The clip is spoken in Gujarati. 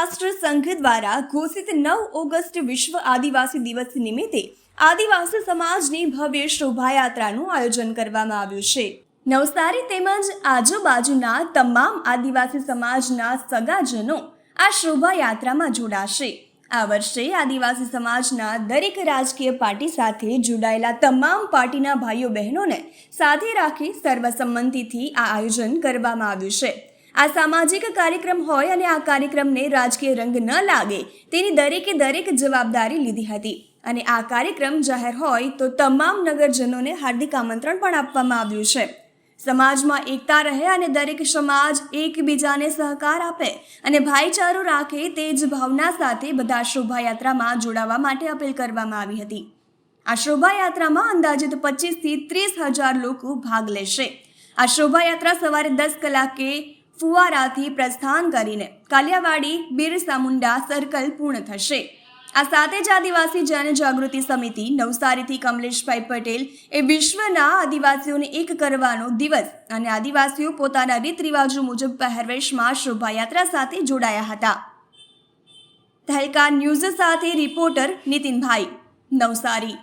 રાષ્ટ્ર સંઘ દ્વારા ઘોષિત 9 ઓગસ્ટ વિશ્વ આદિવાસી દિવસ નિમિત્તે આદિવાસી સમાજની ભવ્ય શોભાયાત્રાનું આયોજન કરવામાં આવ્યું છે। નવસારી તેમજ આજુબાજુના તમામ આદિવાસી સમાજના સગાજનો આ શોભાયાત્રામાં જોડાશે। આ વર્ષે આદિવાસી સમાજના દરેક રાજકીય પાર્ટી સાથે જોડાયેલા તમામ પાર્ટીના ભાઈઓ બહેનોને સાથે રાખી સર્વસંમતિથી આ આયોજન કરવામાં આવ્યું છે। આ સામાજિક કાર્યક્રમ હોય અને આ કાર્યક્રમને રાજકીય રંગ ન લાગે તેની દરેક જવાબદારી લીધી હતી અને આ કાર્યક્રમ જાહેર હોય તો તમામ નગરજનોને હાર્દિક આમંત્રણ પણ આપવામાં આવ્યું છે। સમાજમાં એકતા રહે અને દરેક સમાજ એકબીજાને સહકાર આપે અને ભાઈચારો રાખે તે જ ભાવના સાથે બધા શોભાયાત્રામાં જોડાવા માટે અપીલ કરવામાં આવી હતી। આ શોભાયાત્રામાં અંદાજિત 25 થી 30 હજાર લોકો ભાગ લેશે। આ શોભાયાત્રા સવારે 10 કલાકે ફુવારાથી પ્રસ્થાન કરીને કાલિયાવાડી બિરસા મુંડા સર્કલ પૂર્ણ થશે। આ સાથે જ આદિવાસી જન જાગૃતિ સમિતિ નવસારીથી કમલેશભાઈ પટેલ એ વિશ્વના આદિવાસીઓને એક કરવાનો દિવસ અને આદિવાસીઓ પોતાના રીત રિવાજો મુજબ પહેરવેશમાં શોભાયાત્રા સાથે જોડાયા હતા। તહેલકા ન્યૂઝ સાથે રિપોર્ટર નીતિનભાઈ, નવસારી।